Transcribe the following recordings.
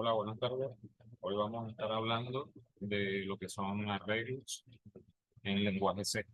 Hola, buenas tardes. Hoy vamos a estar hablando de lo que son arreglos en lenguaje C.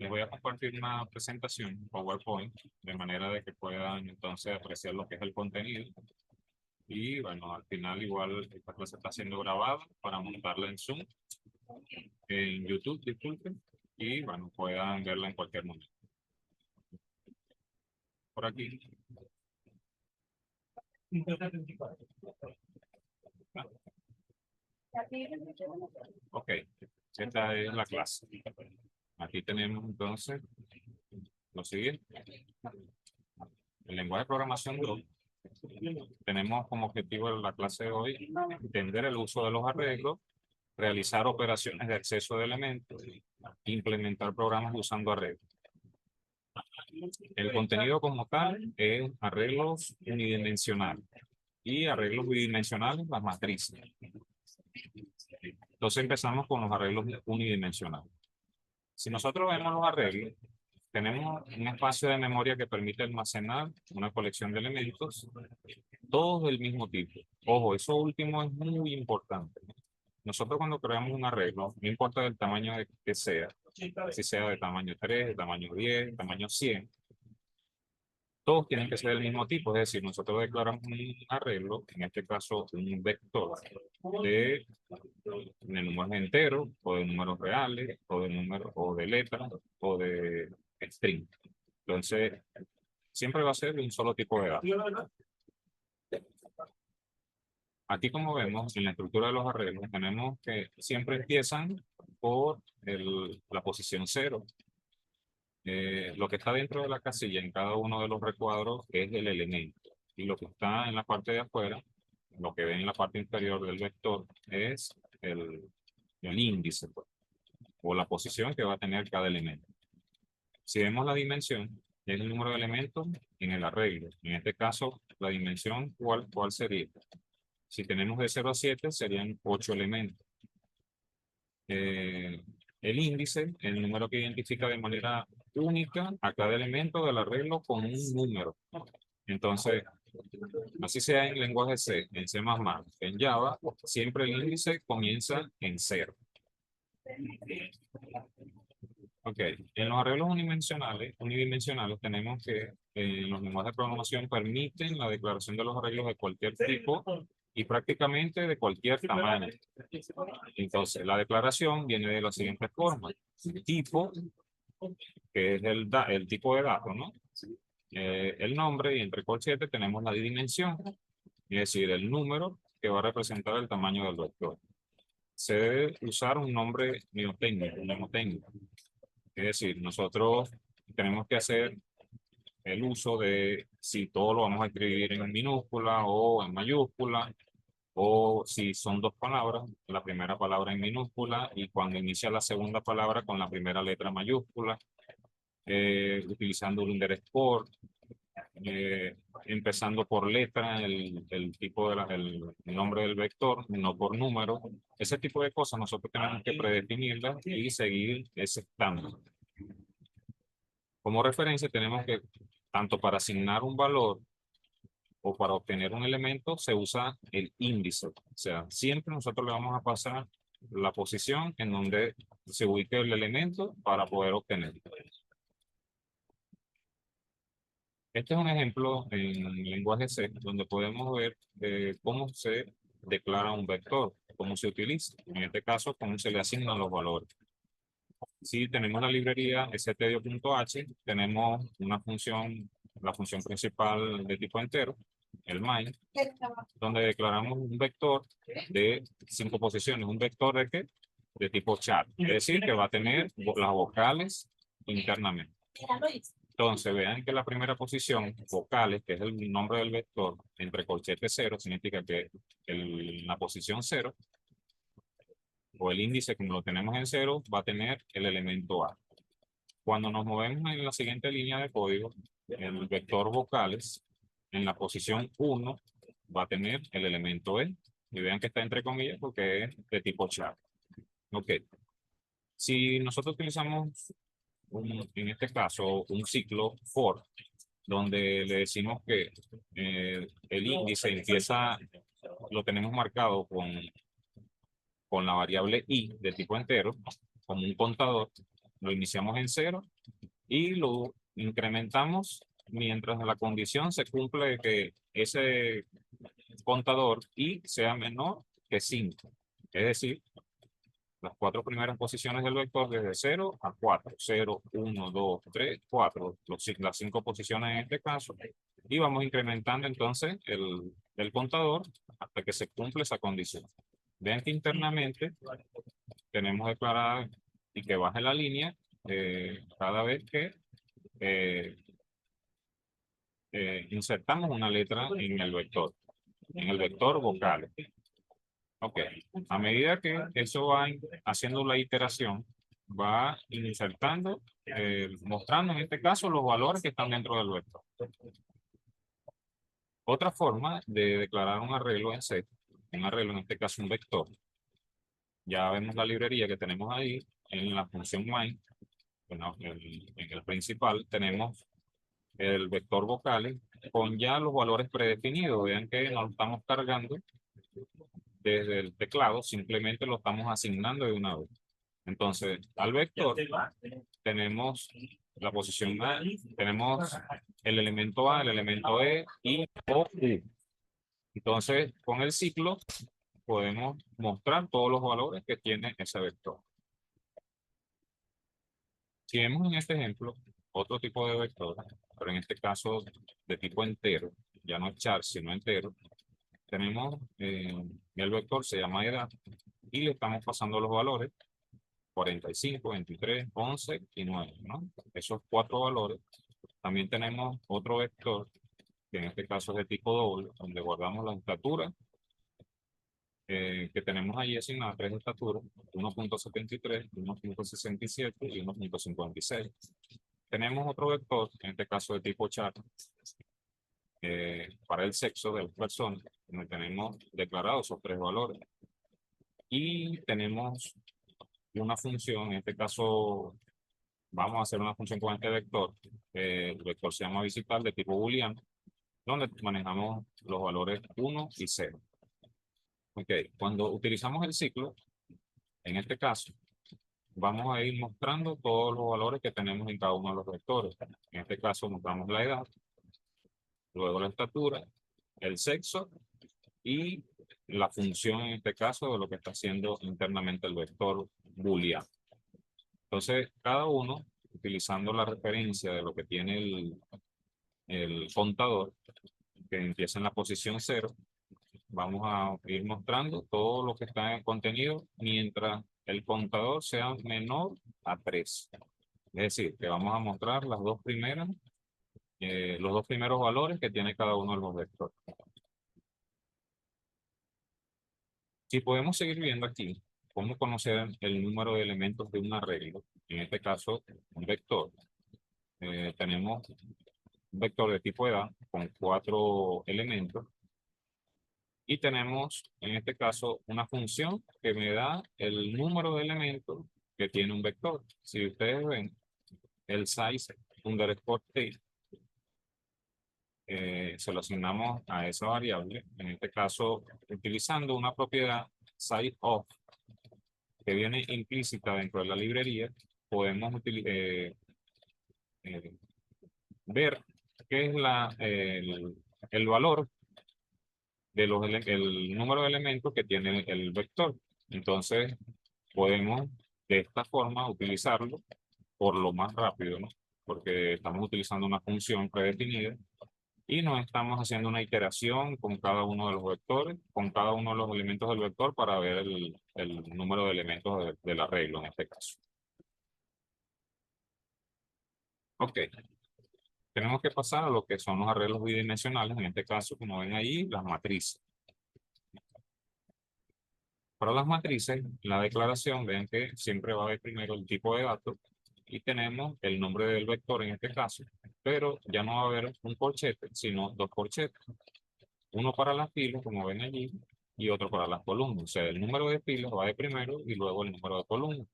Les voy a compartir una presentación PowerPoint de manera de que puedan entonces apreciar lo que es el contenido. Y bueno, al final igual esta clase está siendo grabada para montarla en Zoom, en YouTube, disculpen, y bueno, puedan verla en cualquier momento. Por aquí. Ok, esta es la clase. Aquí tenemos entonces lo siguiente. El lenguaje de programación 2. Tenemos como objetivo de la clase de hoy entender el uso de los arreglos, realizar operaciones de acceso de elementos, implementar programas usando arreglos. El contenido como tal es arreglos unidimensionales y arreglos bidimensionales, las matrices. Entonces empezamos con los arreglos unidimensionales. Si nosotros vemos los arreglos, tenemos un espacio de memoria que permite almacenar una colección de elementos, todos del mismo tipo. Ojo, eso último es muy importante. Nosotros cuando creamos un arreglo, no importa el tamaño que sea, si sea de tamaño 3, de tamaño 10, de tamaño 100, todos tienen que ser del mismo tipo. Es decir, nosotros declaramos un arreglo, en este caso un vector de números enteros, o de números reales, o de números, o de letras, o de string. Entonces, siempre va a ser de un solo tipo de datos. Aquí, como vemos, en la estructura de los arreglos, tenemos que siempre empiezan por la posición 0. Lo que está dentro de la casilla en cada uno de los recuadros es el elemento. Y lo que está en la parte de afuera, lo que ven en la parte inferior del vector, es el índice, pues, o la posición que va a tener cada elemento. Si vemos la dimensión, es el número de elementos en el arreglo. En este caso, la dimensión, ¿cuál sería? Si tenemos de 0 a 7, serían 8 elementos. El índice, el número que identifica de manera única a cada elemento del arreglo con un número. Entonces, así sea en lenguaje C, en C++, en Java, siempre el índice comienza en 0. Ok, en los arreglos unidimensionales tenemos que los lenguajes de programación permiten la declaración de los arreglos de cualquier tipo y prácticamente de cualquier tamaño. Entonces, la declaración viene de la siguiente forma. Tipo, que es el tipo de dato, ¿no? El nombre, y entre corchetes tenemos la dimensión, es decir, el número que va a representar el tamaño del vector. Se debe usar un nombre mnemotécnico. Es decir, nosotros tenemos que hacer el uso de si todo lo vamos a escribir en minúscula o en mayúscula, o si son dos palabras, la primera palabra en minúscula y cuando inicia la segunda palabra con la primera letra mayúscula, utilizando un underscore, empezando por letra, el tipo el nombre del vector, no por número. Ese tipo de cosas nosotros tenemos que predefinirlas y seguir ese estándar. Como referencia tenemos que, tanto para asignar un valor o para obtener un elemento, se usa el índice. O sea, siempre nosotros le vamos a pasar la posición en donde se ubique el elemento para poder obtenerlo. Este es un ejemplo en lenguaje C, donde podemos ver cómo se declara un vector, cómo se utiliza. En este caso, cómo se le asignan los valores. Si tenemos la librería stdio.h, tenemos una función, la función principal de tipo entero, el main, donde declaramos un vector de 5 posiciones. ¿Un vector de qué? De tipo char. Es decir, que va a tener las vocales internamente. Entonces, vean que la primera posición, vocales, que es el nombre del vector, entre corchetes 0, significa que la posición 0, o el índice como lo tenemos en 0, va a tener el elemento A. Cuando nos movemos en la siguiente línea de código, el vector vocales, en la posición 1, va a tener el elemento E. Y vean que está entre comillas porque es de tipo char. Ok. Si nosotros utilizamos, en este caso, un ciclo for, donde le decimos que el índice empieza lo tenemos marcado con la variable i de tipo entero, como un contador, lo iniciamos en 0 y lo incrementamos mientras la condición se cumple de que ese contador i sea menor que 5. Es decir, las 4 primeras posiciones del vector desde 0 a 4. 0, 1, 2, 3, 4. Las 5 posiciones en este caso. Y vamos incrementando entonces el contador hasta que se cumple esa condición. Vean que internamente tenemos declarada y que baje la línea cada vez que eh, insertamos una letra en el vector vocal. Ok, a medida que eso va haciendo la iteración, va insertando, mostrando en este caso los valores que están dentro del vector. Otra forma de declarar un arreglo en C, un arreglo en este caso un vector, ya vemos la librería que tenemos ahí en la función main, bueno, en el principal tenemos el vector vocales con ya los valores predefinidos. Vean que nos lo estamos cargando desde el teclado, simplemente lo estamos asignando de una vez. Entonces, al vector tenemos la posición A, tenemos el elemento A, el elemento E, I, O, U. Entonces, con el ciclo podemos mostrar todos los valores que tiene ese vector. Si vemos en este ejemplo otro tipo de vector, pero en este caso de tipo entero, ya no es char, sino entero, tenemos el vector se llama edad y le estamos pasando los valores 45, 23, 11 y 9, ¿no? Esos 4 valores. También tenemos otro vector, que en este caso es de tipo doble, donde guardamos las estaturas, que tenemos ahí asignadas 3 estaturas, 1.73, 1.67 y 1.56. Tenemos otro vector, en este caso de tipo char, para el sexo de las personas, donde tenemos declarados esos 3 valores. Y tenemos una función, en este caso vamos a hacer una función con este vector. El vector se llama visitar de tipo booleano, donde manejamos los valores 1 y 0. Ok, cuando utilizamos el ciclo, en este caso, vamos a ir mostrando todos los valores que tenemos en cada uno de los vectores. En este caso, mostramos la edad, luego la estatura, el sexo y la función, en este caso, de lo que está haciendo internamente el vector booleano. Entonces, cada uno, utilizando la referencia de lo que tiene el contador, que empieza en la posición 0, vamos a ir mostrando todo lo que está en el contenido mientras el contador sea menor a 3. Es decir, que vamos a mostrar las dos primeras, los dos primeros valores que tiene cada uno de los vectores. Si podemos seguir viendo aquí cómo conocer el número de elementos de un arreglo, en este caso un vector, tenemos un vector de tipo edad con 4 elementos y tenemos en este caso una función que me da el número de elementos que tiene un vector. Si ustedes ven el size underscore t, se lo asignamos a esa variable, en este caso utilizando una propiedad sizeOf que viene implícita dentro de la librería, podemos eh, ver qué es el valor de el número de elementos que tiene el vector. Entonces, podemos de esta forma utilizarlo por lo más rápido, ¿no? Porque estamos utilizando una función predefinida y no estamos haciendo una iteración con cada uno de los vectores, con cada uno de los elementos del vector para ver el número de elementos del arreglo en este caso. Ok, tenemos que pasar a lo que son los arreglos bidimensionales, en este caso, como ven ahí, las matrices. Para las matrices, la declaración, ven que siempre va a haber primero el tipo de datos y tenemos el nombre del vector en este caso, pero ya no va a haber un corchete, sino 2 corchetes. Uno para las filas, como ven allí, y otro para las columnas. O sea, el número de filas va de primero y luego el número de columnas.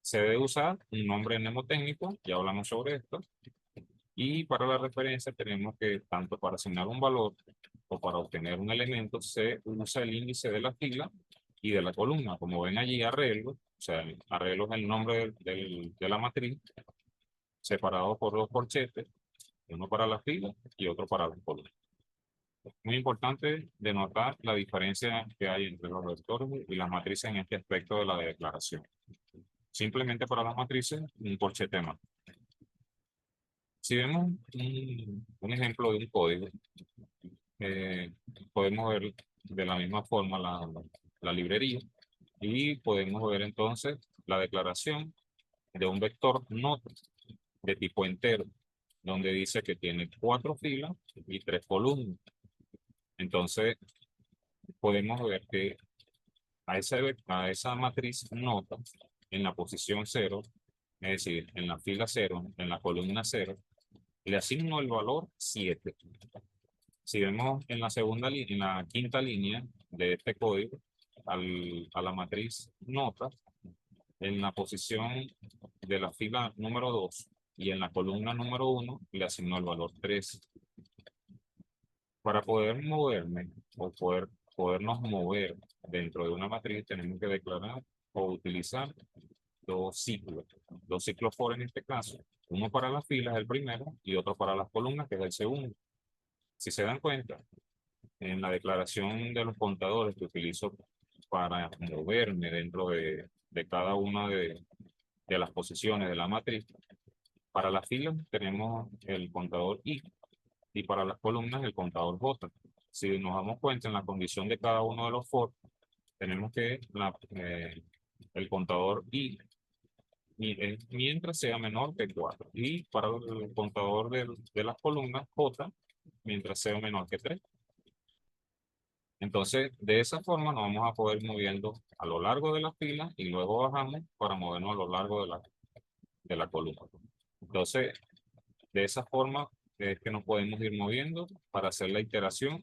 Se debe usar un nombre mnemotécnico, ya hablamos sobre esto. Y para la referencia tenemos que, tanto para asignar un valor o para obtener un elemento se usa el índice de la fila y de la columna. Como ven allí, arreglo, o sea, arreglo es el nombre de la matriz, separado por dos corchetes, uno para la fila y otro para la columna. Muy importante denotar la diferencia que hay entre los vectores y las matrices en este aspecto de la declaración. Simplemente para las matrices, un corchete más. Si vemos un ejemplo de un código, eh, podemos ver de la misma forma la librería y podemos ver entonces la declaración de un vector not de tipo entero, donde dice que tiene 4 filas y 3 columnas. Entonces, podemos ver que a esa matriz nota en la posición 0, es decir, en la fila 0, en la columna 0, le asigno el valor 7. Si vemos en la en la quinta línea de este código, a la matriz nota, en la posición de la fila número 2 y en la columna número 1, le asigno el valor 3. Para poder moverme o podernos mover dentro de una matriz, tenemos que declarar o utilizar dos ciclos for en este caso, uno para las filas, el primero, y otro para las columnas, que es el segundo. Si se dan cuenta, en la declaración de los contadores que utilizo para moverme dentro de cada una de las posiciones de la matriz, para las filas tenemos el contador I y para las columnas el contador J. Si nos damos cuenta en la condición de cada uno de los for, tenemos que el contador I mientras sea menor que 4 y para el contador de las columnas J mientras sea menor que 3. Entonces, de esa forma nos vamos a poder moviendo a lo largo de la fila y luego bajamos para movernos a lo largo de la columna. Entonces, de esa forma es que nos podemos ir moviendo para hacer la iteración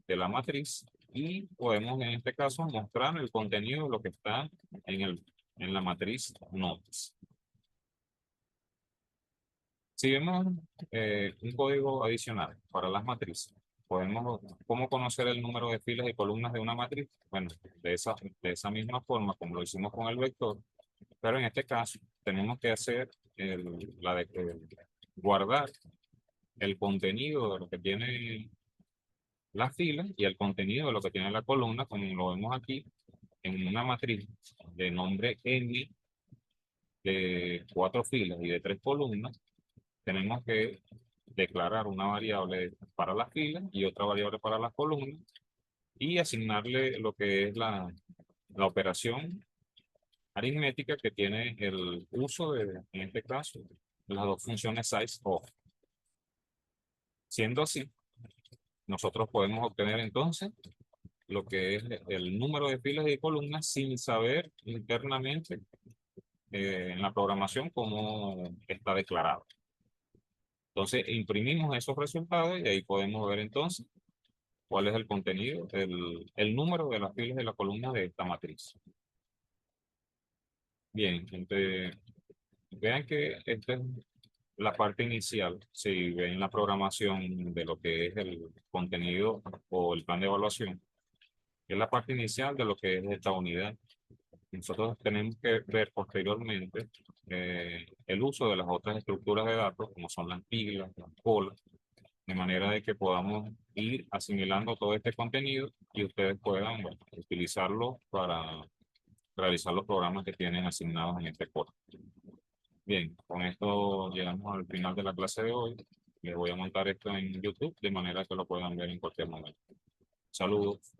de la matriz y podemos en este caso mostrar el contenido de lo que está en la matriz notas. Si vemos un código adicional para las matrices, ¿cómo conocer el número de filas y columnas de una matriz? Bueno, de esa misma forma como lo hicimos con el vector, pero en este caso tenemos que hacer guardar el contenido de lo que tiene la fila y el contenido de lo que tiene la columna, como lo vemos aquí, en una matriz de nombre n de 4 filas y de 3 columnas, tenemos que declarar una variable para las filas y otra variable para las columnas y asignarle lo que es la operación aritmética que tiene el uso en este caso, las dos funciones size of. Siendo así, nosotros podemos obtener entonces lo que es el número de filas y columnas sin saber internamente en la programación cómo está declarado. Entonces imprimimos esos resultados y ahí podemos ver entonces cuál es el contenido, el número de las filas y las columnas de esta matriz. Bien, gente, vean que esta es la parte inicial. Si ven la programación de lo que es el contenido o el plan de evaluación, es la parte inicial de lo que es esta unidad. Nosotros tenemos que ver posteriormente el uso de las otras estructuras de datos, como son las pilas, las colas, de manera de que podamos ir asimilando todo este contenido y ustedes puedan, bueno, utilizarlo para realizar los programas que tienen asignados en este curso. Bien, con esto llegamos al final de la clase de hoy. Les voy a montar esto en YouTube de manera que lo puedan ver en cualquier momento. Saludos.